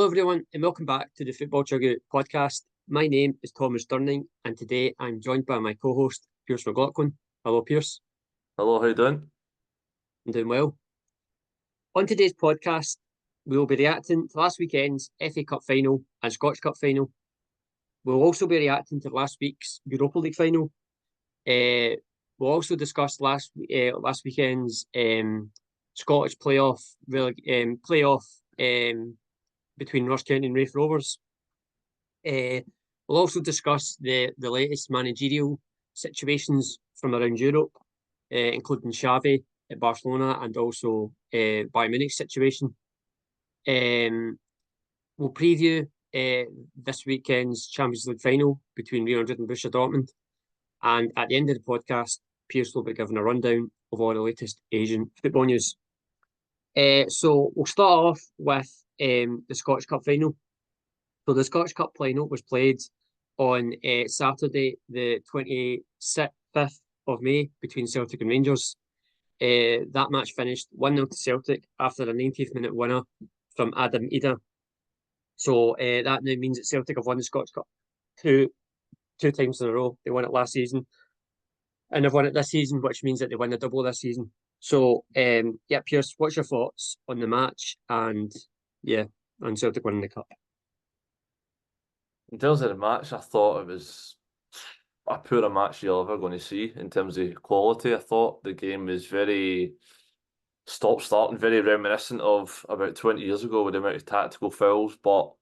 Hello everyone and welcome back to the Football Chuggu Podcast. My name is Thomas Durning and today I'm joined by my co-host Pearse McLaughlin. Hello Pearse. Hello, how you doing? I'm doing well. On today's podcast we will be reacting to last weekend's FA Cup final and Scottish Cup final. We'll also be reacting to last week's Europa League final. We'll also discuss last weekend's Scottish playoff between Ross County and Raith Rovers. We'll also discuss the latest managerial situations from around Europe, including Xavi at Barcelona and also Bayern Munich situation. We'll preview this weekend's Champions League final between Real Madrid and Borussia Dortmund. And at the end of the podcast, Pearse will be giving a rundown of all the latest Asian football news. So we'll start off with the Scottish Cup final. So the Scottish Cup final was played on Saturday, the 25th of May, between Celtic and Rangers. That match finished 1-0 to Celtic after a 90th minute winner from Adam Ida. So that now means that Celtic have won the Scottish Cup two times in a row. They won it last season and they've won it this season, which means that they win the double this season. So, Pearse, what's your thoughts on the match and Celtic winning the cup? In terms of the match, I thought it was a poorer match you're ever going to see in terms of quality. I thought the game was very stop-start and very reminiscent of about 20 years ago with the amount of tactical fouls. But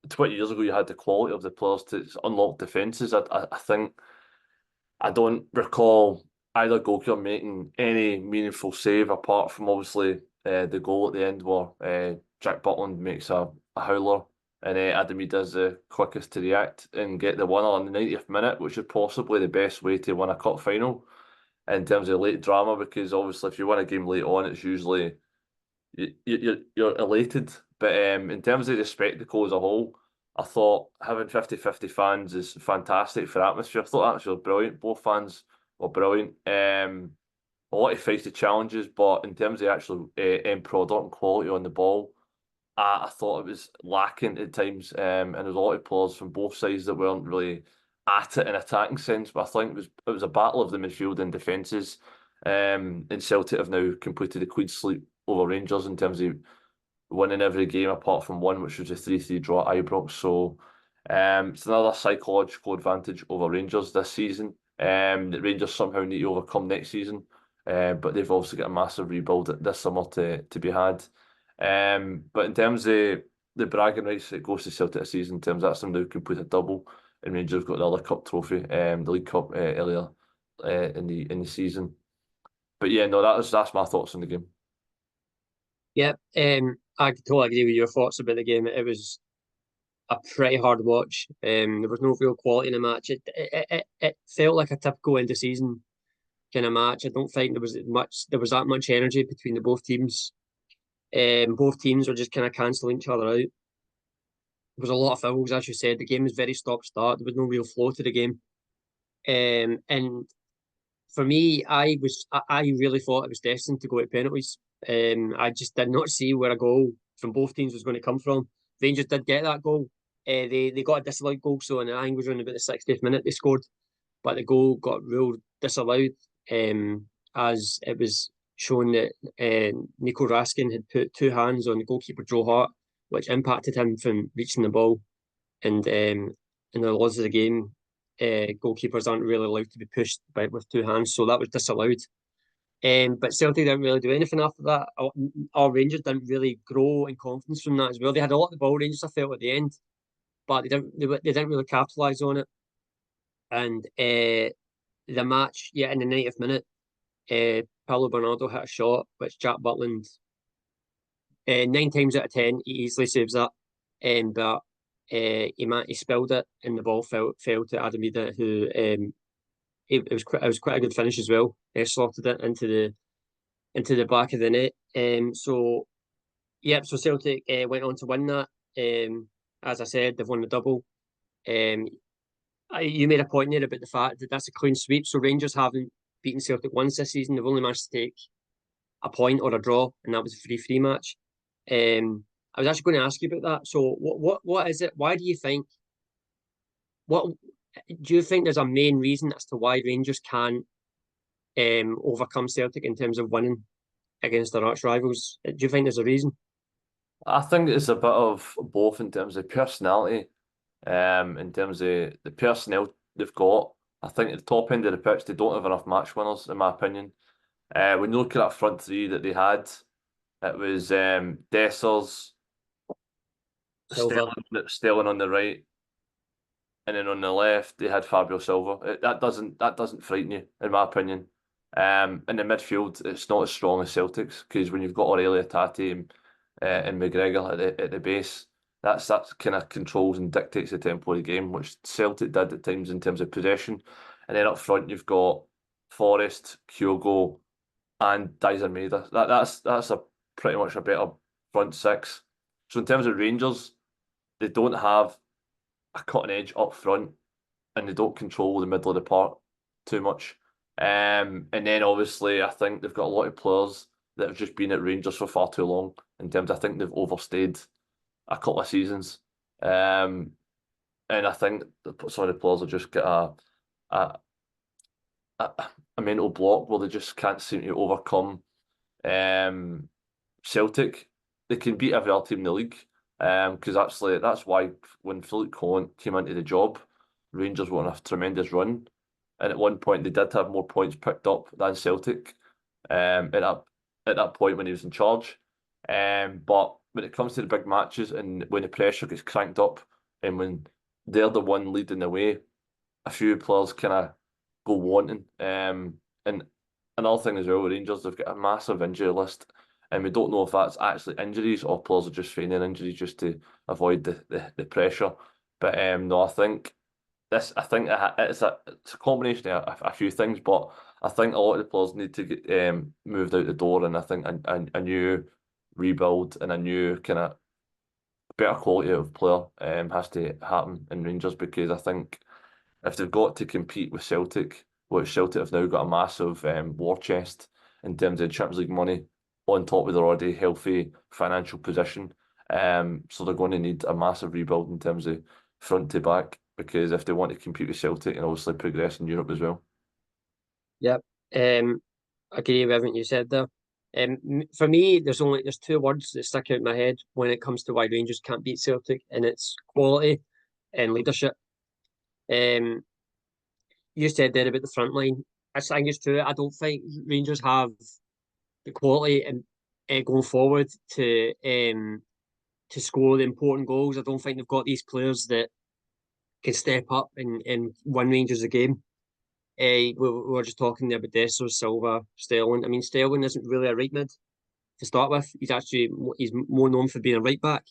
20 years ago, you had the quality of the players to unlock defences. I think I don't recall either goalkeeper making any meaningful save apart from obviously the goal at the end where Jack Butland makes a howler and Adam Ida is the quickest to react and get the winner in the 90th minute, which is possibly the best way to win a cup final in terms of late drama, because obviously if you win a game late on, it's usually you're elated. But in terms of the spectacle as a whole, I thought having 50-50 fans is fantastic for atmosphere. I thought the atmosphere was brilliant. Both fans were brilliant. A lot of feisty challenges, but in terms of the actual end product and quality on the ball, I thought it was lacking at times. And there was a lot of players from both sides that weren't really at it in attacking sense. But I think it was a battle of the midfield and defences. And Celtic have now completed the clean sweep over Rangers in terms of winning every game apart from one, which was a 3-3 draw at Ibrox. So it's another psychological advantage over Rangers this season. That Rangers somehow need to overcome next season. But they've also got a massive rebuild this summer to be had. But in terms of the bragging rights that goes to Celtic this season, in terms of that's them now complete a double, and Rangers got the other cup trophy, the League Cup earlier in the season. But yeah, no, that's my thoughts on the game. Yeah, I totally agree with your thoughts about the game. It was a pretty hard watch. There was no real quality in the match. It felt like a typical end of season kind of match. I don't think there was that much energy between the both teams. Both teams were just kind of cancelling each other out. There was a lot of fouls, as you said. The game was very stop-start. There was no real flow to the game. And for me, I really thought it was destined to go to penalties. I just did not see where a goal from both teams was going to come from. Rangers did get that goal. They got a disallowed goal, so I think it was around about the 60th minute they scored, but the goal got ruled disallowed as it was shown that Nico Raskin had put two hands on the goalkeeper Joe Hart, which impacted him from reaching the ball. And in the laws of the game, goalkeepers aren't really allowed to be pushed with two hands, so that was disallowed. But Celtic didn't really do anything after that. Our Rangers didn't really grow in confidence from that as well. They had a lot of the ball, Rangers, I felt, at the end, but they didn't really capitalise on it. And the match, in the 90th minute, Paulo Bernardo hit a shot which Jack Butland, 9 times out of 10, he easily saves that. But he spilled it, and the ball fell to Adam Ida, who it was quite a good finish as well. Slotted it into the back of the net. So Celtic went on to win that. As I said, they've won the double. You made a point there about the fact that that's a clean sweep. So Rangers haven't beaten Celtic once this season. They've only managed to take a point or a draw, and that was a 3-3 match. I was actually going to ask you about that. So what is it? Why do you think what do you think there's a main reason as to why Rangers can't overcome Celtic in terms of winning against their arch rivals? Do you think there's a reason? I think it's a bit of both in terms of personality, in terms of the personnel they've got. I think at the top end of the pitch, they don't have enough match winners, in my opinion. When you look at that front three that they had, it was Dessers, Silva. Sterling on the right, and then on the left they had Fabio Silva. That doesn't frighten you, in my opinion. In the midfield, it's not as strong as Celtic's because when you've got Aurelia Tati and McGregor at the base, that kind of controls and dictates the tempo of the game, which Celtic did at times in terms of possession. And then up front you've got Forrest, Kyogo, and Dyser Maeda. That's a pretty much a better front six. So in terms of Rangers, they don't have a cutting edge up front, and they don't control the middle of the park too much. And then obviously I think they've got a lot of players that have just been at Rangers for far too long. In terms, I think they've overstayed a couple of seasons. And I think some of the players have just got a, a mental block where they just can't seem to overcome Celtic. They can beat every other team in the league. Because actually that's why when Philippe Cohen came into the job, Rangers were on a tremendous run. And at one point they did have more points picked up than Celtic at that point when he was in charge. But when it comes to the big matches and when the pressure gets cranked up and when they're the one leading the way, a few players kind of go wanting. And another thing as well with Rangers, they've got a massive injury list, and we don't know if that's actually injuries or players are just feigning injuries just to avoid the pressure. But no, I think it's a combination of a few things, but I think a lot of the players need to get moved out the door, and I think a new rebuild and a new kind of better quality of player has to happen in Rangers, because I think if they've got to compete with Celtic, which Celtic have now got a massive war chest in terms of Champions League money, on top of their already healthy financial position, so they're going to need a massive rebuild in terms of front to back, because if they want to compete with Celtic and obviously progress in Europe as well. Yep. I agree with everything you said there. For me, there's two words that stick out in my head when it comes to why Rangers can't beat Celtic, and it's quality and leadership. You said there about the front line. I think it's true. I don't think Rangers have the quality and going forward to score the important goals. I don't think they've got these players that can step up and win Rangers a game. We were just talking there about Dessers, Silva, Sterling. I mean, Sterling isn't really a right mid to start with. He's more known for being a right back,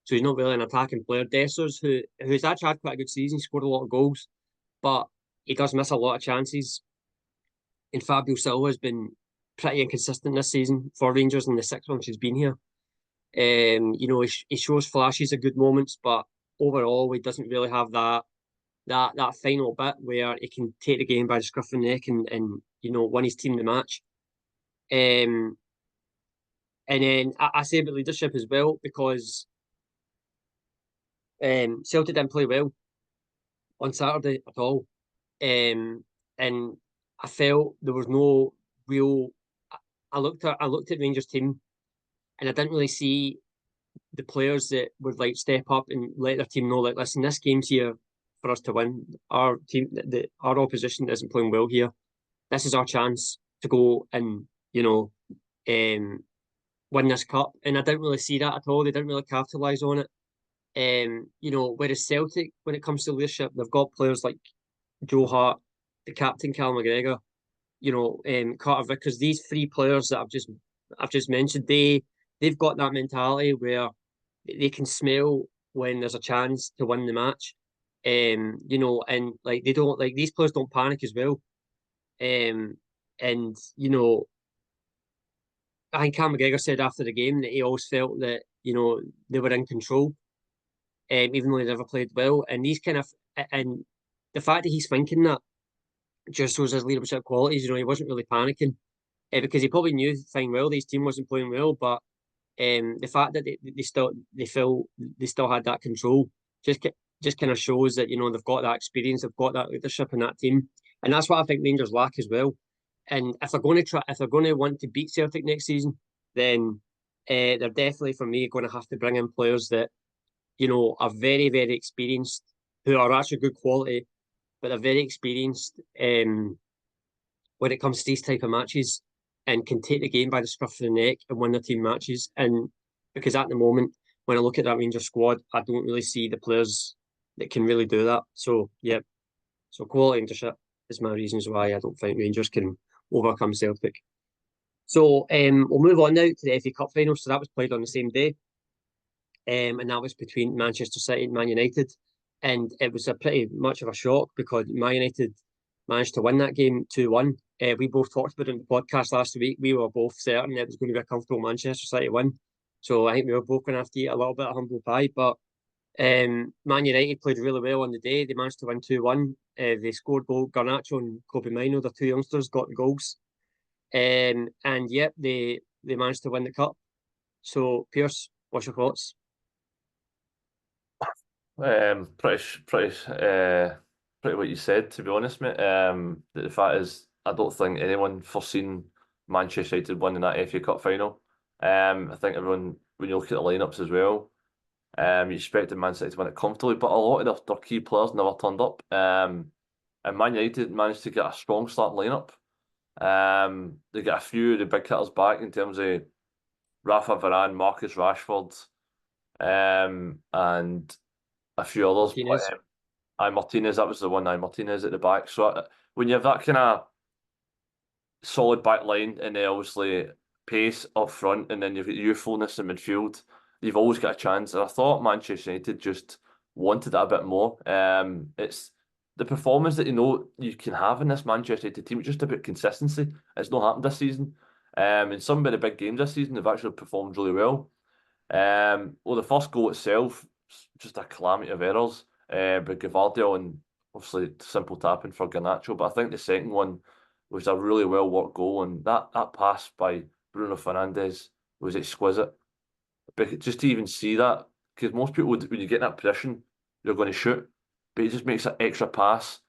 so he's not really an attacking player. Dessers, who's actually had quite a good season, scored a lot of goals, but he does miss a lot of chances. And Fabio Silva has been pretty inconsistent this season for Rangers in the 6 months he's been here. He shows flashes of good moments, but overall he doesn't really have that final bit where he can take the game by the scruff of the neck and win his team the match. And then I say about leadership as well, because Celtic didn't play well on Saturday at all. And I felt there was no real. I looked at Rangers team, and I didn't really see the players that would like step up and let their team know, like, listen, this game's here for us to win. Our team, our opposition isn't playing well here. This is our chance to go and win this cup. And I didn't really see that at all. They didn't really capitalise on it. Whereas Celtic, when it comes to leadership, they've got players like Joe Hart, the captain Callum McGregor, Carter Vickers. These three players that I've just mentioned, they've got that mentality where they can smell when there's a chance to win the match. And like they don't like these players don't panic as well. And I think Cam McGregor said after the game that he always felt that they were in control, even though they never played well. And and the fact that he's thinking that just shows his leadership qualities. He wasn't really panicking because he probably knew fine well that his team wasn't playing well, but the fact that they still had that control just kind of shows that they've got that experience, they've got that leadership in that team, and that's what I think Rangers lack as well. And if they're going to want to beat Celtic next season, then they're definitely, for me, going to have to bring in players that are very, very experienced, who are actually good quality, but they're very experienced when it comes to these type of matches, and can take the game by the scruff of the neck and win their team matches. And because at the moment, when I look at that Rangers squad, I don't really see the players that can really do that. So yeah, so quality leadership is my reasons why I don't think Rangers can overcome Celtic. So we'll move on now to the FA Cup final. So that was played on the same day, and that was between Manchester City and Man United. And it was a pretty much of a shock because Man United managed to win that game 2-1. We both talked about it in the podcast last week. We were both certain it was going to be a comfortable Manchester City win. So I think we were both going to have to eat a little bit of humble pie. But Man United played really well on the day. They managed to win 2-1. They scored goal. Garnacho and Kobe Mino, the two youngsters, got the goals. And yep, they managed to win the cup. So Pearse, what's your thoughts? Pretty what you said, to be honest, mate. The fact is, I don't think anyone foreseen Manchester United winning that FA Cup final. I think everyone, when you look at the lineups as well, you expected Man City to win it comfortably, but a lot of their key players never turned up. And Man United managed to get a strong starting lineup. They get a few of the big hitters back in terms of Rafa Varane, Marcus Rashford, and a few others. Martinez. Martinez, that was the one. Martinez at the back. So when you have that kind of solid back line and then obviously pace up front, and then you've got youthfulness in midfield, you've always got a chance. And I thought Manchester United just wanted that a bit more. It's the performance that you can have in this Manchester United team. It's just about consistency. It's not happened this season. In some of the big games this season, they've actually performed really well. Well, the first goal itself, just a calamity of errors. But Gavardio and obviously simple tapping for Garnacho. But I think the second one was a really well worked goal, and that pass by Bruno Fernandes was exquisite. But just to even see that, because most people would, when you get in that position, you're going to shoot, but he just makes an extra pass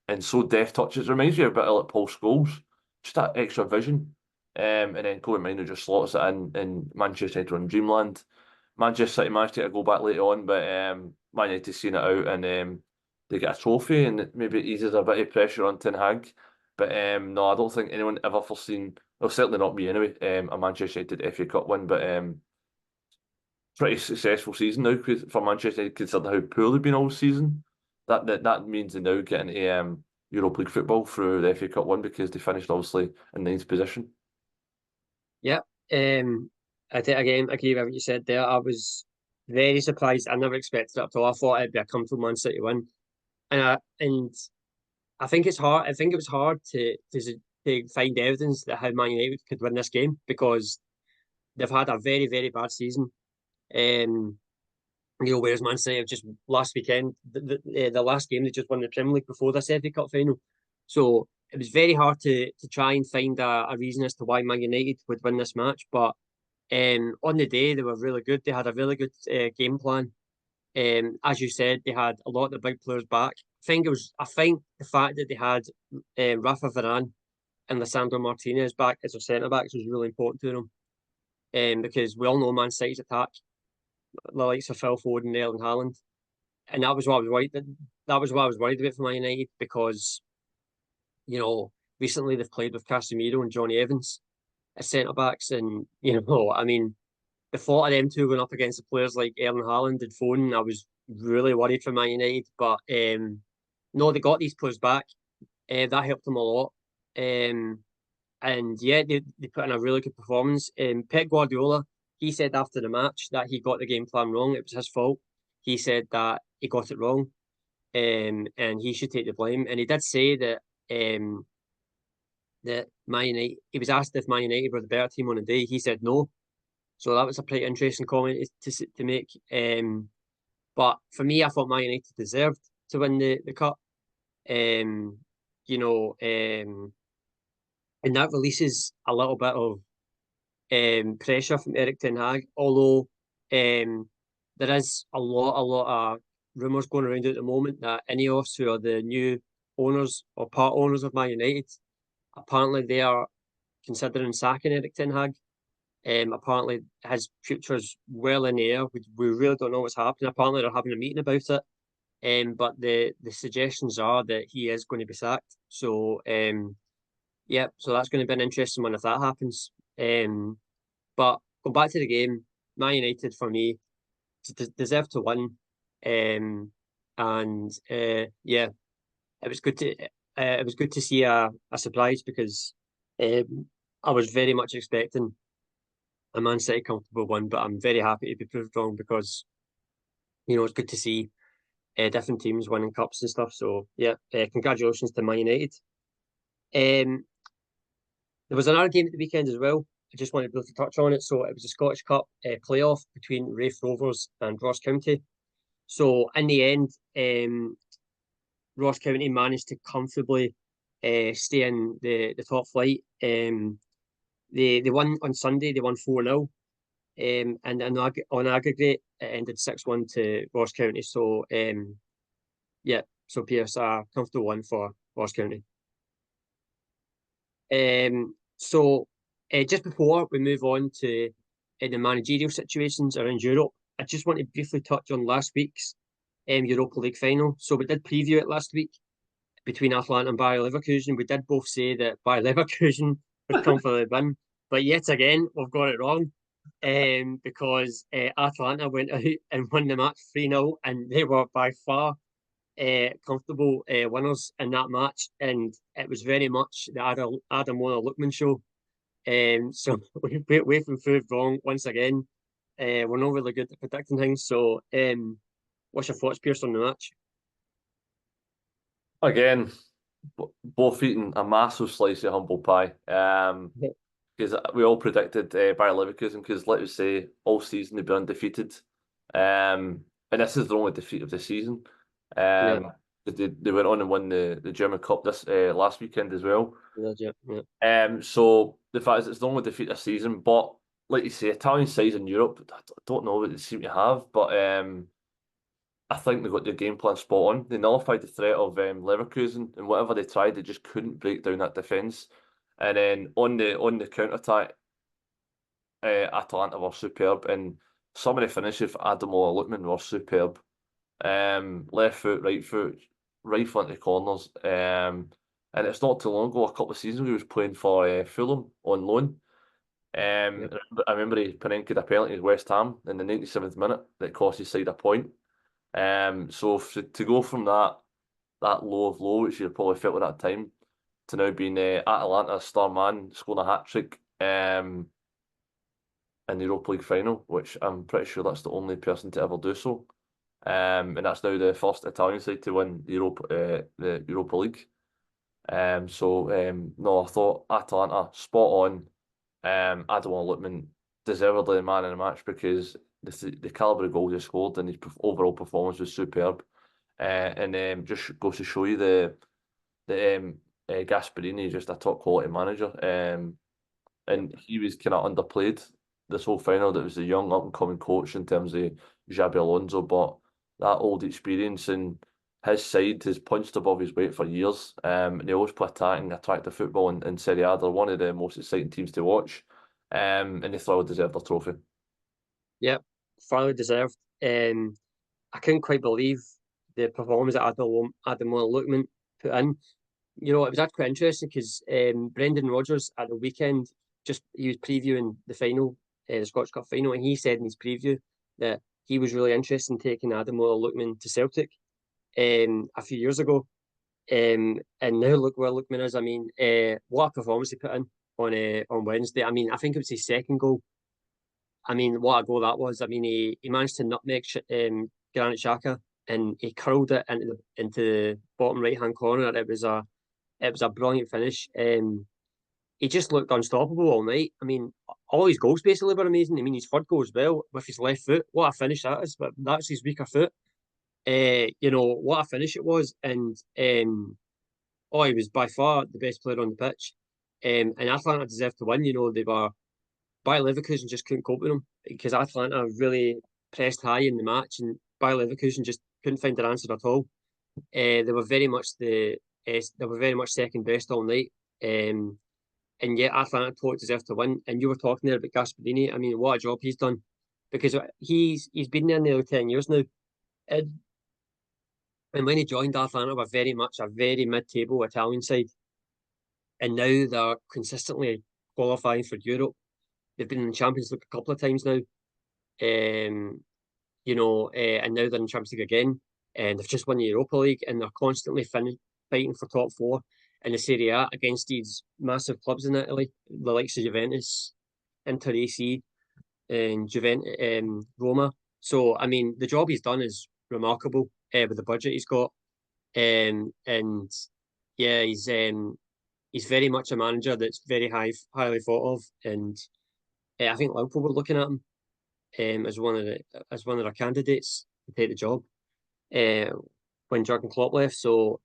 and so deft touches. It reminds you a bit of like Paul Scholes, just that extra vision. And then Kobe Mino just slots it in, and Manchester United in dreamland. Manchester City managed to get a goal back later on, but Man United seen it out, and they get a trophy, and it maybe eases a bit of pressure on Ten Hag. But no, I don't think anyone ever foreseen, well, certainly not me anyway, a Manchester United FA Cup win, but pretty successful season now for Manchester United, considering how poor they've been all season. That means they now get into Europa League football through the FA Cup win, because they finished obviously in ninth position. Yeah, I think again, I agree with what you said there. I was very surprised. I never expected it at all. I thought it'd be a comfortable Man City win, and I think it's hard. I think it was hard to find evidence that how Man United could win this game, because they've had a very, very bad season. Whereas Man City have just last weekend, the last game, they just won the Premier League before this FA Cup final. So it was very hard to try and find a reason as to why Man United would win this match. But on the day, they were really good. They had a really good game plan. As you said, they had a lot of the big players back. I think the fact that they had Rafa Varane and Lisandro Martinez back as their centre backs was really important to them. Because we all know Man City's attack, the likes of Phil Foden and Erling Haaland, and that was what I was worried. That was what I was worried about for Man United, because recently they've played with Casemiro and Johnny Evans as centre backs, and I mean, the thought of them two going up against the players like Erling Haaland and Foden, I was really worried for Man United. But no, they got these players back. That helped them a lot. And yeah, they put in a really good performance. Pep Guardiola, he said after the match that he got the game plan wrong. It was his fault. He said that he got it wrong, and he should take the blame. And he did say that Man United, he was asked if Man United were the better team on the day. He said no. So that was a pretty interesting comment to make. But for me, I thought Man United deserved to win the cup. And that releases a little bit of pressure from Erik ten Hag, although there is a lot of rumours going around at the moment that Ineos, who are the new owners or part owners of Man United, apparently they are considering sacking Erik ten Hag. Apparently his future's well in the air. We really don't know what's happening. Apparently they're having a meeting about it. But the suggestions are that he is going to be sacked. So yeah, so that's going to be an interesting one if that happens. But going back to the game, Man United for me deserve to win. And yeah, it was good to see a surprise because I was very much expecting a Man City comfortable one, but I'm very happy to be proved wrong because it's good to see different teams winning cups and stuff. So yeah, congratulations to Man United. Um, there was another game at the weekend as well. I just wanted to briefly touch on it. So it was a Scottish Cup playoff between Raith Rovers and Ross County. So in the end, Ross County managed to comfortably stay in the top flight. They won on Sunday. They won 4-0. And on aggregate, it ended 6-1 to Ross County. So yeah, so Pearse, a comfortable one for Ross County. So just before we move on to the managerial situations around Europe, I just want to briefly touch on last week's Europa League final. So we did preview it last week between Atalanta and Bayer Leverkusen. We did both say that Bayer Leverkusen would comfortably win, but yet again we've got it wrong. Because Atalanta went out and won the match 3-0, and they were by far comfortable winners in that match, and it was very much the Adam Warner-Lookman show. So we've been proved wrong once again. We're not really good at predicting things. So, what's your thoughts, Pearse, on the match? Again, both eating a massive slice of humble pie. Because we all predicted Bayer Leverkusen, because let us say all season they've been undefeated. And this is the only defeat of the season. Yeah. They went on and won the German Cup this last weekend as well. Yeah. So the fact is it's the only defeat this season, but like you say, Italian sides in Europe, I don't know what they seem to have, but I think they got their game plan spot on. They nullified the threat of Leverkusen, and whatever they tried, they just couldn't break down that defence. And then on the counter attack, Atalanta were superb, and some of the finishes for Adam Lookman were superb. Left foot, right foot, rifle into corners. And it's not too long ago, a couple of seasons he was playing for Fulham on loan. Yep. I remember he Panenka a penalty at West Ham in the 97th minute that cost his side a point. So to go from that low of low, which you probably felt at that time, to now being Atalanta star man, scoring a hat trick in the Europa League final, which I'm pretty sure that's the only person to ever do so. And that's now the first Italian side to win the Europa League. No, I thought Atalanta spot on. Adam Lookman deservedly the man in the match because the calibre of goals he scored and his overall performance was superb. And just goes to show you the Gasperini, just a top quality manager. And he was kind of underplayed this whole final. That was a young up and coming coach in terms of Xabi Alonso, but that old experience and his side has punched above his weight for years. And they always play attacking, attractive football in Serie A. They're one of the most exciting teams to watch. And they thoroughly deserve their trophy. Yep, thoroughly deserved. I couldn't quite believe the performance that Adam Lookman put in. It was actually quite interesting because Brendan Rodgers at the weekend, he was previewing the final, the Scottish Cup final, and he said in his preview that he was really interested in taking Adam Lookman to Celtic a few years ago. And now look where Lookman is. I mean, what a performance he put in on Wednesday. I mean, I think it was his second goal. I mean, what a goal that was. I mean, he managed to nutmeg Granit Xhaka and he curled it into the bottom right hand corner. It was a brilliant finish. He just looked unstoppable all night. I mean, all his goals basically were amazing. I mean, his third goal as well with his left foot. What a finish that is! But that's his weaker foot. What a finish it was, and he was by far the best player on the pitch. And Atalanta deserved to win. They were Bayer Leverkusen just couldn't cope with them because Atalanta really pressed high in the match, and Bayer Leverkusen just couldn't find their answer at all. They were very much they were very much second best all night. And yet Atalanta totally deserved to win. And you were talking there about Gasperini. I mean, what a job he's done, because he's been there nearly 10 years now. And, and when he joined, Atalanta were very much a very mid-table Italian side, and now they're consistently qualifying for Europe. They've been in the Champions League a couple of times now. And now they're in Champions League again, and they've just won the Europa League, and they're constantly fighting for top four in the Serie A against these massive clubs in Italy, the likes of Juventus, Inter AC, and Roma. So, I mean, the job he's done is remarkable with the budget he's got, and yeah, he's very much a manager that's very highly thought of, and I think Liverpool were looking at him as one of their candidates to take the job when Jurgen Klopp left. So,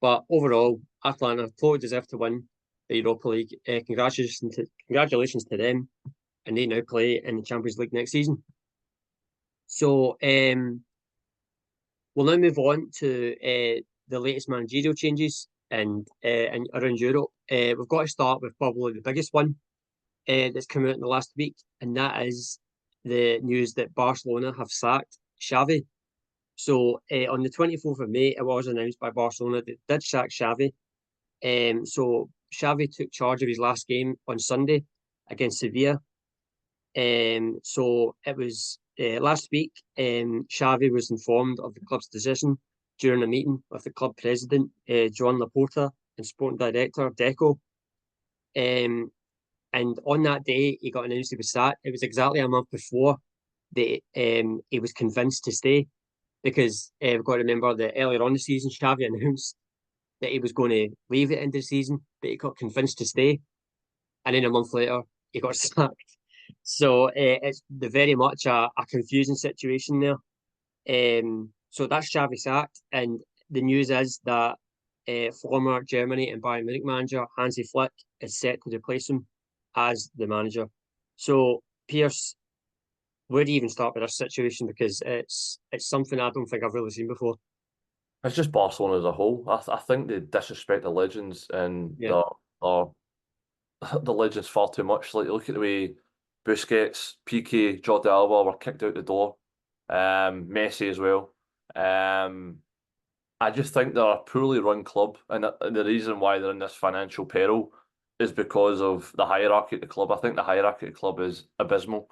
but overall, Atalanta totally deserve to win the Europa League. Congratulations to them, and they now play in the Champions League next season. So, we'll now move on to the latest managerial changes and around Europe. We've got to start with probably the biggest one that's come out in the last week, and that is the news that Barcelona have sacked Xavi. So on the 24th of May, it was announced by Barcelona that they did sack Xavi. So Xavi took charge of his last game on Sunday against Sevilla. So it was last week. Xavi was informed of the club's decision during a meeting with the club president, Joan Laporta, and sporting director Deco. And on that day, he got announced he was sacked. It was exactly a month before that he was convinced to stay, because we've got to remember that earlier on the season, Xavi announced that he was going to leave at the end of the season, but he got convinced to stay. And then a month later, he got sacked. So it's very much a confusing situation there. So that's Xavi sacked. And the news is that former Germany and Bayern Munich manager Hansi Flick is set to replace him as the manager. So, Pearse, where do you even start with this situation? Because it's something I don't think I've really seen before. It's just Barcelona as a whole. I think they disrespect the legends and Yeah. the legends far too much. Like, look at the way Busquets, Piqué, Jordi Alba were kicked out the door. Messi as well. I just think they're a poorly run club, and the reason why they're in this financial peril is because of the hierarchy at the club. I think the hierarchy at the club is abysmal,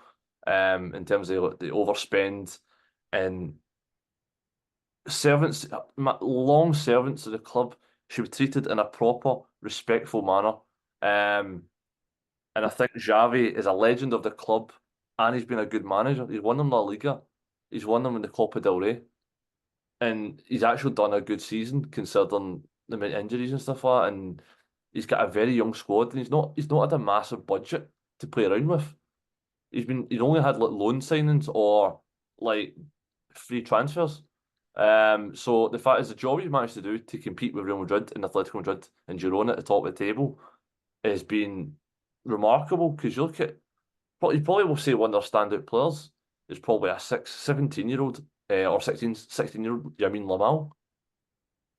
in terms of the overspend and servants, long servants of the club should be treated in a proper, respectful manner. And I think Xavi is a legend of the club, and he's been a good manager. He's won them La Liga, he's won them in the Copa del Rey, and he's actually done a good season considering the amount of injuries and stuff like that. And he's got a very young squad, and he's not had a massive budget to play around with. He's only had like loan signings or like free transfers. So the fact is, the job he's managed to do to compete with Real Madrid and Atletico Madrid and Girona at the top of the table has been remarkable. Because you look at, you probably will say one of their standout players is probably a 17-year-old or 16-year-old Yamin Lamal.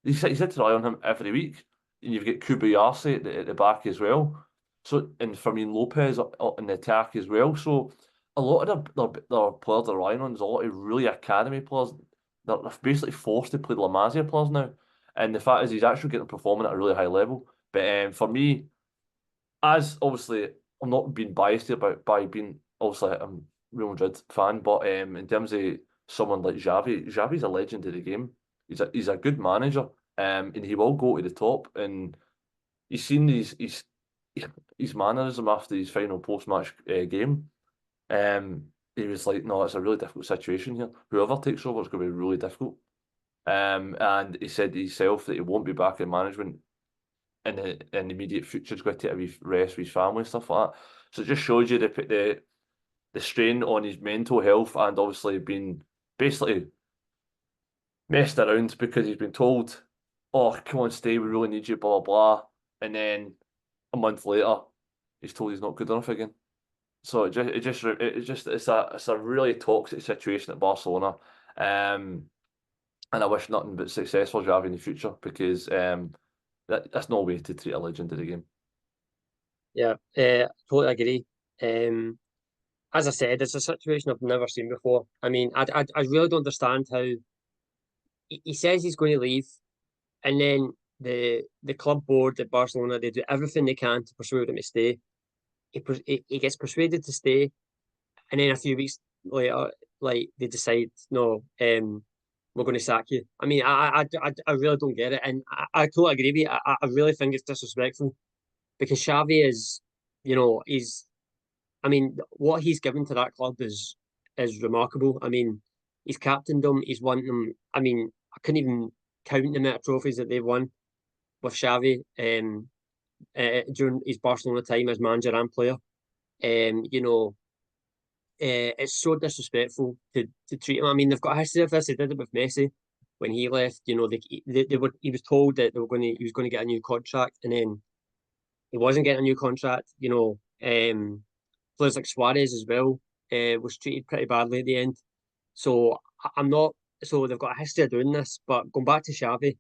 He's had to rely on him every week, and you've got Kubayasi at the back as well. So, and Fermin Lopez in the attack as well. So a lot of their players they're relying on is a lot of really academy players. They're basically forced to play the La Masia players now. And the fact is he's actually getting performing at a really high level. But for me, as obviously I'm not being biased here by being obviously I'm a Real Madrid fan, but in terms of someone like Xavi's a legend of the game. He's a good manager, and he will go to the top. And he's seen his mannerism after his final post-match game. He was like, no, it's a really difficult situation here. Whoever takes over is going to be really difficult. And he said himself that he won't be back in management in the immediate future. He's going to take a wee rest with his family and stuff like that. So it just shows you the strain on his mental health, and obviously being basically messed around because he's been told, oh, come on, stay, we really need you, blah, blah, blah. And then a month later, he's told he's not good enough again. So it's a really toxic situation at Barcelona. And I wish nothing but success for Xavi in the future, because that's no way to treat a legend of the game. Yeah, totally agree. As I said, it's a situation I've never seen before. I mean, I really don't understand how he says he's going to leave, and then the club board at Barcelona, they do everything they can to persuade him to stay. He gets persuaded to stay, and then a few weeks later, like they decide, no, we're going to sack you. I mean, I really don't get it, and I totally agree with you. I really think it's disrespectful because Xavi is, he's. I mean, what he's given to that club is remarkable. I mean, he's captained them. He's won them. I mean, I couldn't even count the amount of trophies that they've won with Xavi during his Barcelona time as manager and player. It's so disrespectful to treat him. I mean, they've got a history of this. They did it with Messi when he left. They were. He was told that he was going to get a new contract, and then he wasn't getting a new contract. Players like Suarez as well was treated pretty badly at the end. So I'm not. So they've got a history of doing this. But going back to Xavi,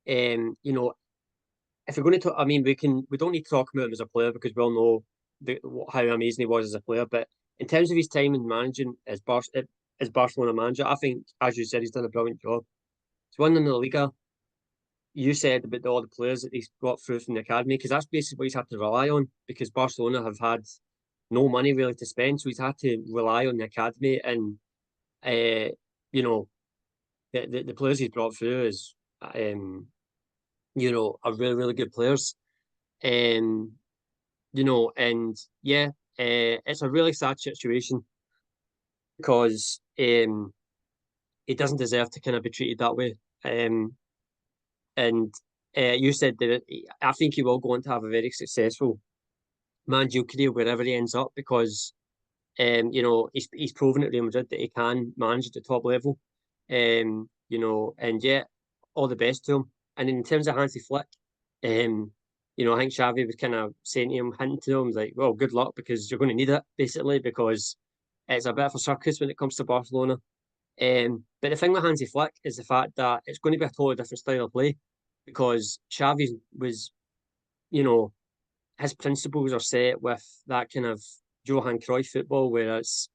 if we're going to talk, I mean, we don't need to talk about him as a player because we all know how amazing he was as a player. But in terms of his time in managing as Barcelona manager, I think, as you said, he's done a brilliant job. He's won in the Liga. You said about all the players that he's got through from the academy, because that's basically what he's had to rely on, because Barcelona have had no money really to spend, so he's had to rely on the academy. And you know, the players he's brought through is are really, really good players. Um, and yeah, it's a really sad situation because he doesn't deserve to kind of be treated that way. And you said that I think he will go on to have a very successful managerial career wherever he ends up, because he's proven at Real Madrid that he can manage at the top level. And yeah, all the best to him. And in terms of Hansi Flick, I think Xavi was kind of saying to him, hinting to him, like, well, good luck because you're going to need it, basically, because it's a bit of a circus when it comes to Barcelona. But the thing with Hansi Flick is the fact that it's going to be a totally different style of play, because Xavi was, you know, his principles are set with that kind of Johan Cruyff football, where it's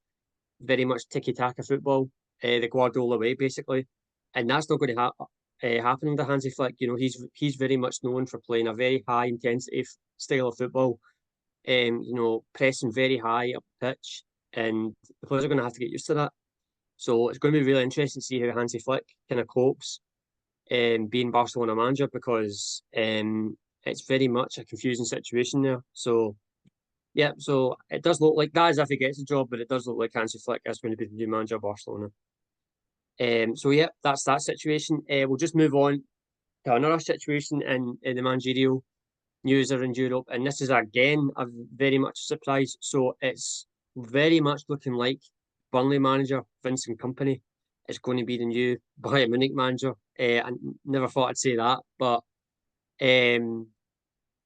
very much tiki-taka football, the Guardiola way, basically. And that's not going to happen under Hansi Flick. He's very much known for playing a very high intensity style of football, pressing very high up the pitch, and the players are going to have to get used to that. So it's going to be really interesting to see how Hansi Flick kind of copes being Barcelona manager, because it's very much a confusing situation there. So yeah, so it does look like that, as if he gets the job, but it does look like Hansi Flick is going to be the new manager of Barcelona. So yeah, that's that situation. We'll just move on to another situation in the managerial news around Europe, and this is again a very much a surprise. So it's very much looking like Burnley manager Vincent Kompany is going to be the new Bayern Munich manager. I never thought I'd say that, but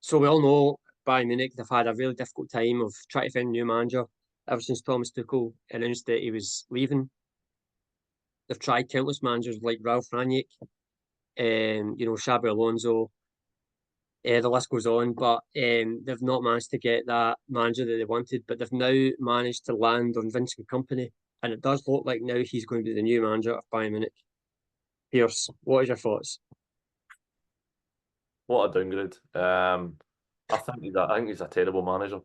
so we all know Bayern Munich, they've had a really difficult time of trying to find a new manager ever since Thomas Tuchel announced that he was leaving. They've tried countless managers like Ralf Rangnick, Xabi Alonso. The list goes on, but they've not managed to get that manager that they wanted. But they've now managed to land on Vincent Kompany, and it does look like now he's going to be the new manager of Bayern Munich. Pearse, what is your thoughts? What a downgrade. I think he's a terrible manager.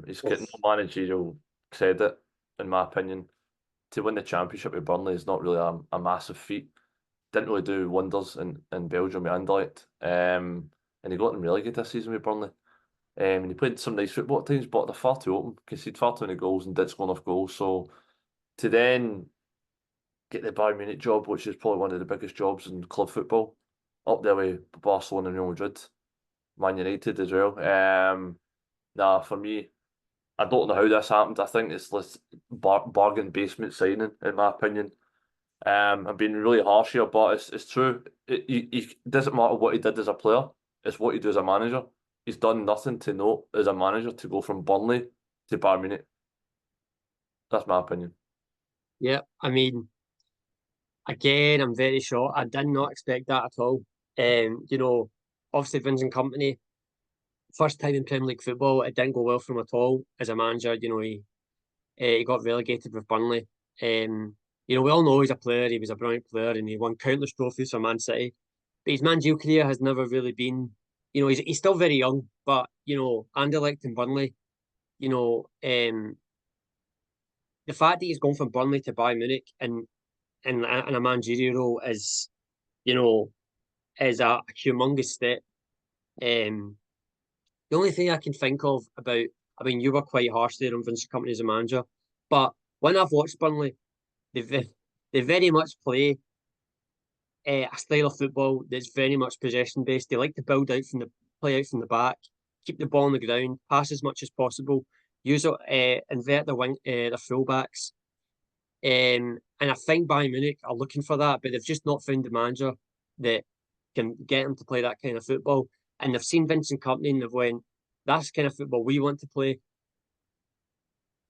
He's getting no managerial credit, in my opinion. To win the championship with Burnley is not really a massive feat. Didn't really do wonders in Belgium with Anderlecht. And he got them relegated this season with Burnley. And he played some nice football at times, but they're far too open, conceded far too many goals and did score enough goals. So to then get the Bayern Munich job, which is probably one of the biggest jobs in club football, up there with Barcelona and Real Madrid, Man United as well. For me, I don't know how this happened. I think it's this bargain basement signing, in my opinion. I'm being really harsh here, but it's true. It doesn't matter what he did as a player; it's what he does as a manager. he's done nothing to note as a manager to go from Burnley to Bayern Munich. That's my opinion. Yeah, I mean, again, I'm very shocked. I did not expect that at all. Obviously Vincent Kompany, first time in Premier League football, it didn't go well for him at all as a manager. He got relegated with Burnley. We all know he's a player. He was a brilliant player, and he won countless trophies for Man City. But his managerial career has never really been. He's still very young, but Anderlecht and Burnley. The fact that he's gone from Burnley to Bayern Munich in a managerial role you know, is a humongous step. The only thing I can think of about, I mean, you were quite harsh there on Vincent Kompany as a manager, but when I've watched Burnley, they very much play a style of football that's very much possession based. They like to play out from the back, keep the ball on the ground, pass as much as possible, invert their fullbacks. And I think Bayern Munich are looking for that, but they've just not found the manager that can get them to play that kind of football. And they've seen Vincent Kompany and they've went, that's the kind of football we want to play.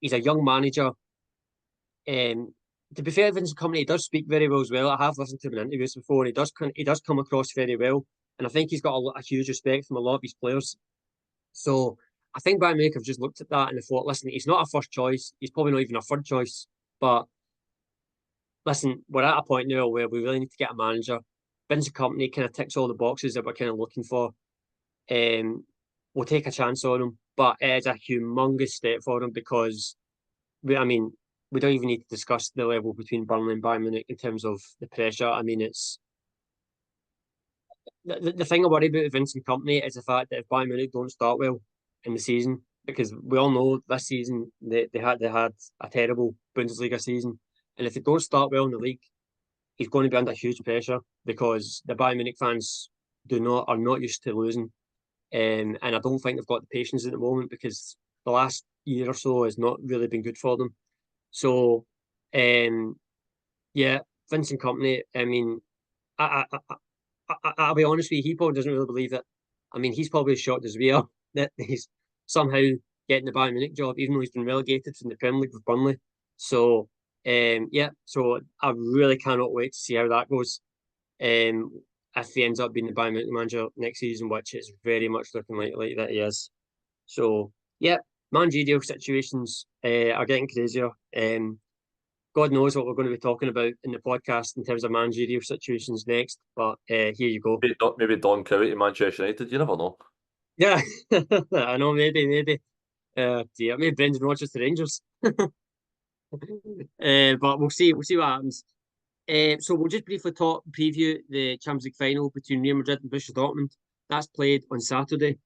He's a young manager. To be fair, Vincent Kompany does speak very well as well. I have listened to him in interviews before, and he does come across very well. And I think he's got a huge respect from a lot of his players. So I think Bayern Munich have just looked at that and thought, listen, he's not a first choice. He's probably not even a third choice. But listen, we're at a point now where we really need to get a manager. Vincent Kompany kind of ticks all the boxes that we're kind of looking for. We'll take a chance on him, but it is a humongous step for him because, we don't even need to discuss the level between Burnley and Bayern Munich in terms of the pressure. I mean, it's the thing I worry about Vincent Kompany is the fact that if Bayern Munich don't start well in the season, because we all know this season they had a terrible Bundesliga season, and if they don't start well in the league, he's going to be under huge pressure because the Bayern Munich fans are not used to losing, and I don't think they've got the patience at the moment because the last year or so has not really been good for them. So, yeah, Vincent Kompany. I mean, I'll be honest with you, he probably doesn't really believe it. I mean, he's probably as shocked as we are that he's somehow getting the Bayern Munich job, even though he's been relegated from the Premier League with Burnley. So, so I really cannot wait to see how that goes. If he ends up being the Bayern Munich manager next season, which is very much looking like that he is. So, yeah, managerial situations are getting crazier. God knows what we're going to be talking about in the podcast in terms of managerial situations next. But here you go. Maybe Don Cowie to Manchester United. You never know. Yeah, I know. Maybe. Dear, maybe Brendan Rodgers to Rangers. But we'll see. We'll see what happens. So we'll just briefly preview the Champions League final between Real Madrid and Borussia Dortmund. That's played on Saturday.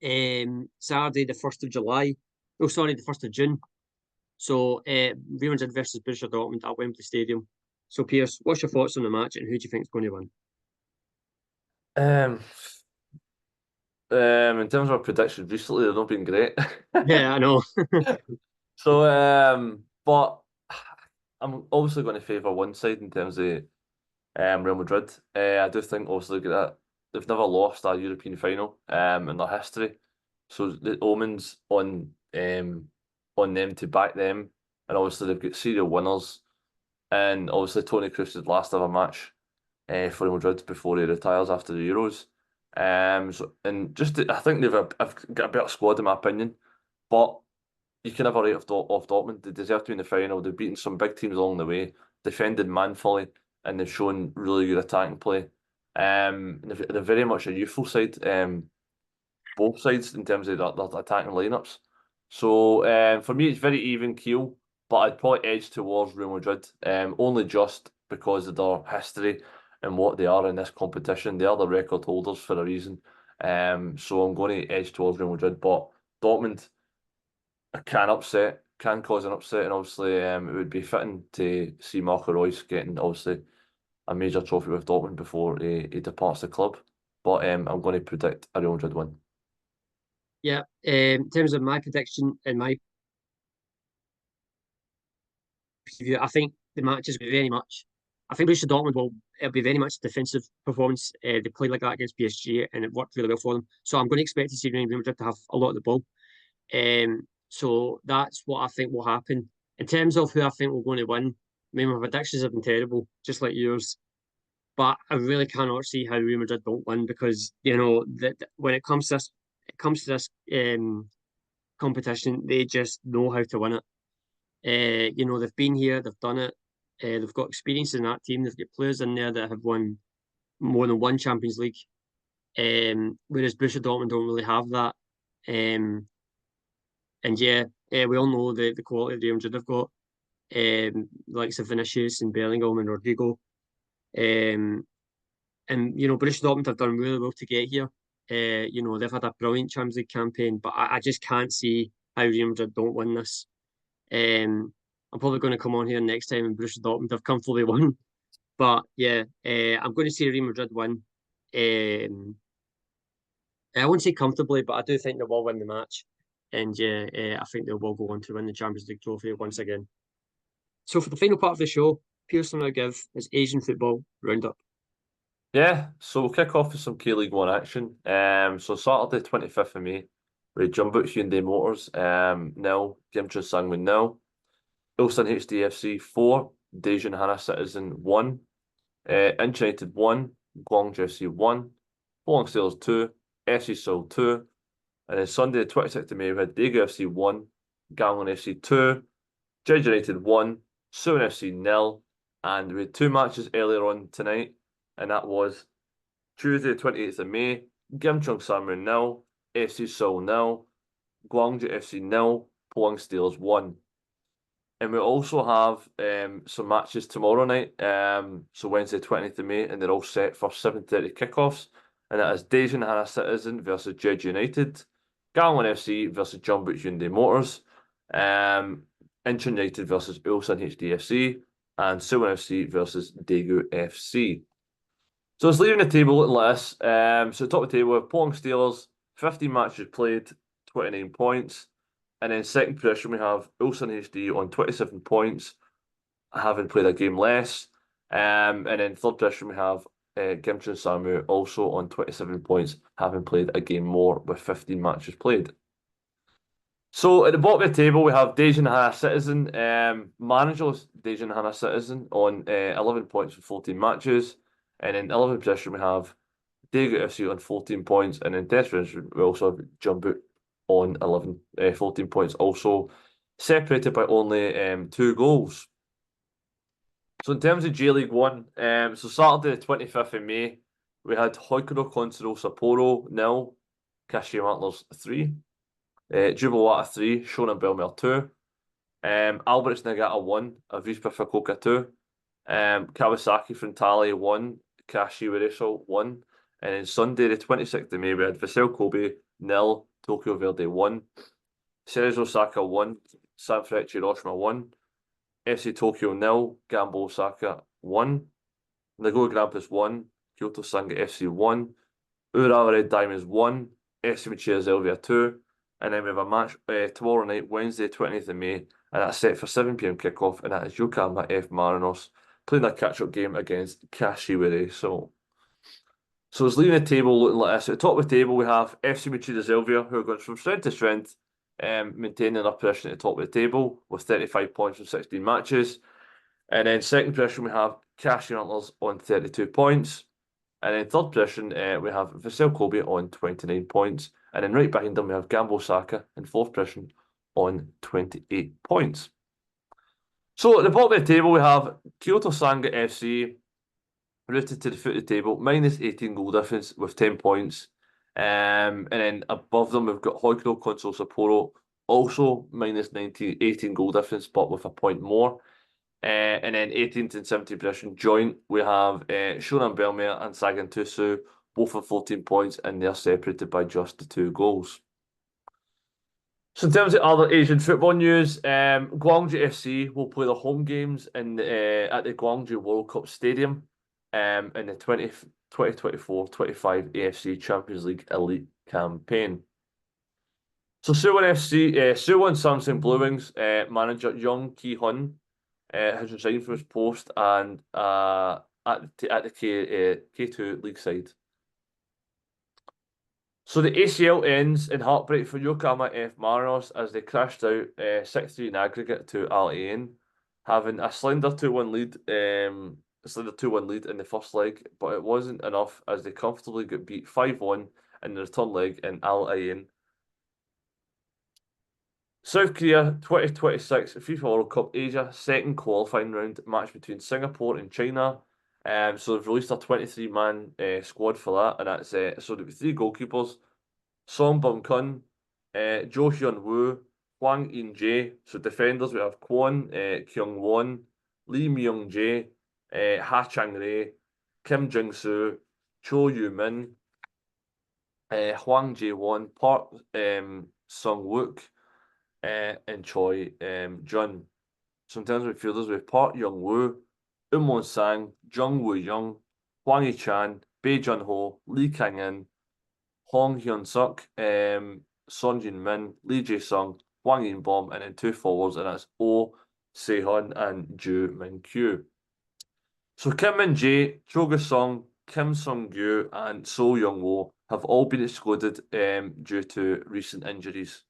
Saturday, the 1st of July. Oh, sorry, the 1st of June. So Real Madrid versus Borussia Dortmund at Wembley Stadium. So Pearse, what's your thoughts on the match and who do you think is going to win? In terms of our predictions recently, they've not been great. Yeah, I know. So, but I'm obviously going to favour one side in terms of Real Madrid. I do think obviously that they've never lost a European final in their history, so the omens on them to back them, and obviously they've got serial winners, and obviously Toni Kroos's last ever match for Real Madrid before he retires after the Euros. I think I've got a better squad in my opinion, but you can never write off Dortmund. They deserve to be in the final. They've beaten some big teams along the way, defended manfully, and they've shown really good attacking play. They're very much a youthful side, both sides in terms of their attacking lineups. So for me, it's very even keel, but I'd probably edge towards Real Madrid, only just because of their history and what they are in this competition. They are the record holders for a reason. So I'm going to edge towards Real Madrid, but Dortmund can cause an upset, and obviously it would be fitting to see Marco Reus getting obviously a major trophy with Dortmund before he departs the club. But I'm going to predict a Real Madrid win. Yeah, in terms of my prediction and my preview, I think the match is very much I think Borussia Dortmund it'll be very much a defensive performance. They played like that against PSG and it worked really well for them. So I'm going to expect to see Real Madrid to have a lot of the ball. So that's what I think will happen. In terms of who I think we're going to win, I mean, my predictions have been terrible, just like yours. But I really cannot see how Real Madrid don't win because that when it comes to this competition, they just know how to win it. They've been here, they've done it. They've got experience in that team. They've got players in there that have won more than one Champions League. Whereas Borussia Dortmund don't really have that. And yeah, we all know the quality of Real Madrid have got. Like Vinicius and Bellingham and Rodrigo. And Borussia Dortmund have done really well to get here. They've had a brilliant Champions League campaign, but I just can't see how Real Madrid don't win this. I'm probably going to come on here next time and Borussia Dortmund have comfortably won. But yeah, I'm going to see Real Madrid win. I won't say comfortably, but I do think they will win the match. And yeah, I think they will go on to win the Champions League trophy once again. So for the final part of the show, Pearse will now give his Asian football roundup. Yeah, so we'll kick off with some K-League 1 action. So Saturday, 25th of May, we had Jeonbuk Hyundai Motors 0, Gimcheon Sangwon 0, Ulsan HDFC 4, Daejeon Hana Citizen 1, Incheon United 1, Gwangju FC 1, Pohang Steelers 2, FC Seoul 2, and then Sunday, 26th of May, we had Daegu FC 1, Gangwon FC 2, Jeju United 1, Suwon FC 0, and we had 2 matches earlier on tonight, and that was Tuesday, 28th of May, Gimcheon Sangwon 0, FC Seoul 0, Gwangju FC 0, Pohang Steelers 1. And we also have some matches tomorrow night, so Wednesday, 20th of May, and they're all set for 7:30 kickoffs. And that is Daejeon Hana Citizen versus Jeju United, Gangwon FC versus Jeonbuk Hyundai Motors, Incheon United versus Ulsan HDFC, and Suwon FC versus Daegu FC. So it's leaving the table looking like this. So top of the table, we have Pohang Steelers, 15 matches played, 29 points. And then second position, we have Ulsan HD on 27 points, having played a game less. And then third position, we have Gimcheon Sangwon also on 27 points, having played a game more with 15 matches played. So at the bottom of the table, we have Daejeon Hana Citizen, managerless Daejeon Hana Citizen on 11 points from 14 matches. And in 11th position, we have Daegu FC on 14 points. And in 10th position, we also have Jeonbuk on 14 points, also separated by only 2 goals. So in terms of J-League 1, so Saturday the 25th of May, we had Hokkaido Consadole Sapporo 0, Kashima Antlers 3, Jubilee 3, Shonan Bellmare 2, Albirex Niigata 1, Avispa Fukuoka 2, Kawasaki Frontale 1, Kashiwa Reysol 1, and then Sunday the 26th of May, we had Vissel Kobe 0, Tokyo Verde 1, Ceres Osaka 1, Sanfrecce Hiroshima 1, FC Tokyo 0, Gambo Osaka 1, Nagoya Grampus 1, Kyoto Sanga FC 1, Urawa Red Diamonds 1, FC Michiya Zelvia 2, and then we have a match tomorrow night, Wednesday 20th of May, and that's set for 7 p.m. kickoff, and that is Yokohama F. Marinos playing a catch-up game against Kashiwa Reysol. So it's leaving the table looking like this. At the top of the table, we have FC Michiya Zelvia, who are going from strength to strength, maintaining their position at the top of the table with 35 points from 16 matches. And then second position, we have Kashima Antlers on 32 points. And then third position, we have Vissel Kobe on 29 points. And then right behind them, we have Gambo Osaka in fourth position on 28 points. So at the bottom of the table, we have Kyoto Sanga FC, rooted to the foot of the table, minus 18 goal difference with 10 points. And then above them, we've got Hokkaido Consadole Sapporo, also minus 18 goal difference, but with a point more. And then 18th and 17th position joint, we have Shonan Bellmare and Sagan Tusu, both on 14 points, and they're separated by just the 2 goals. So in terms of other Asian football news, Gwangju FC will play their home games at the Gwangju World Cup Stadium in the 2024-25 AFC Champions League Elite campaign. So Suwon FC, Suwon Samsung Blue Wings manager Young Ki-Hun has resigned from his post and at the K2 league side. So the ACL ends in heartbreak for Yokohama F. Marinos as they crashed out 6-3 in aggregate to Al Ain, having a slender 2-1 lead. In the first leg, but it wasn't enough as they comfortably got beat 5-1 in the return leg in Al Ain. South Korea 2026 FIFA World Cup Asia second qualifying round match between Singapore and China. So they've released a 23-man squad for that, and that's so there'll be 3 goalkeepers: Song Bum Kun, Jo Hyun Woo, Hwang In Jae. So defenders we have Kwon Kyung Won, Lee Myung Jae, Ha Chang Rae, Kim Jung Soo, Cho Yu Min, Hwang Jae Won, Park Sung Wook, and Choi Jun. Sometimes midfielders with Park Young Woo, Won Sang, Jung Woo Young, Hwang Yi Chan, Bae Jun Ho, Lee Kang In, Hong Hyun Suk, Son Jin Min, Lee Jae Sung, Hwang Yin Bom, and then 2 forwards, and that's Oh Se-hun and Ju Min Kyu. So Kim Min Jae, Cho Gu Sung, Kim Sung Gyu, and So Young Wo have all been excluded due to recent injuries.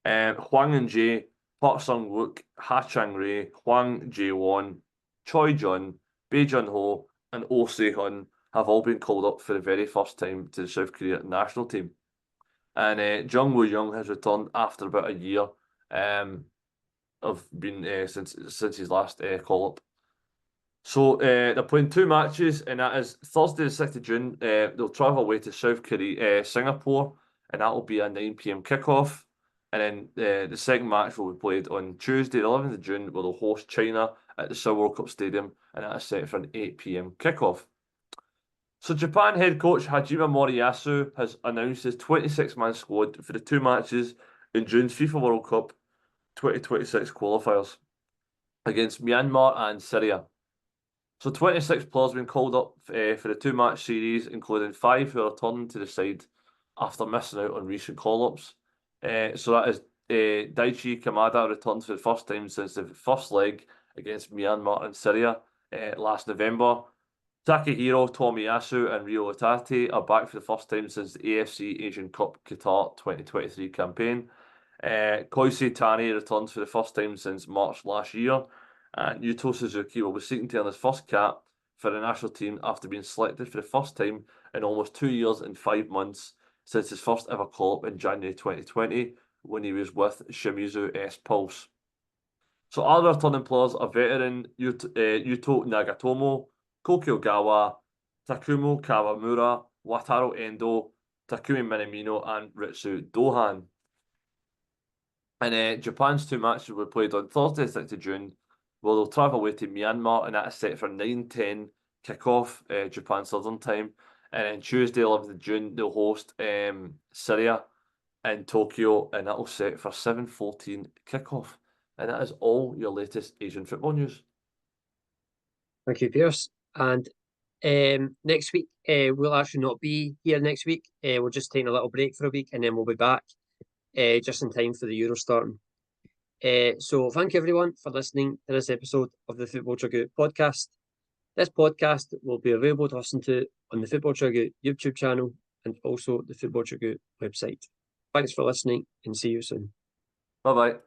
Hwang In Jae, Park Sung Wook, Ha Chang Rae, Hwang Jae Won, Choi Jun, Bae Jun Ho, and Oh Se-hun have all been called up for the very first time to the South Korea national team. And Jung Woo Young has returned after about a year of being since his last call-up. So they're playing 2 matches, and that is Thursday the 6th of June. They'll travel away to Singapore, and that will be a 9 p.m. kickoff. And then the second match will be played on Tuesday, the 11th of June, where they'll host China at the Seoul World Cup Stadium, and that is set for an 8 p.m. kickoff. So Japan head coach Hajime Moriyasu has announced his 26-man squad for the 2 matches in June's FIFA World Cup 2026 qualifiers against Myanmar and Syria. So 26 players have been called up for the 2-match series, including 5 who are returning to the side after missing out on recent call-ups. So that is Daichi Kamada returns for the first time since the first leg against Myanmar and Syria last November. Takehiro Tomiyasu and Ryo Otate are back for the first time since the AFC Asian Cup Qatar 2023 campaign. Koisei Tani returns for the first time since March last year. And Yuto Suzuki will be seeking to earn his first cap for the national team after being selected for the first time in almost 2 years and 5 months since his first ever call-up in January 2020 when he was with Shimizu S Pulse. So other returning players are veteran Yuto Nagatomo, Kokyo Gawa, Takumo Kawamura, Wataru Endo, Takumi Minamino, and Ritsu Dohan. And Japan's 2 matches will be played on Thursday, 6th of June, where they'll travel away to Myanmar, and that is set for 9:10 kickoff, Japan Southern Time. And then Tuesday, 11th of June, they'll host Syria in Tokyo, and that will set for 7:14 kickoff. And that is all your latest Asian football news. Thank you, Pearse. And next week, we'll actually not be here next week. We're just taking a little break for a week, and then we'll be back just in time for the Euro starting. So thank you everyone for listening to this episode of the Football Chuggu Podcast. This podcast will be available to listen to on the Football Chuggu YouTube channel and also the Football Chuggu website. Thanks for listening and see you soon. Bye-bye.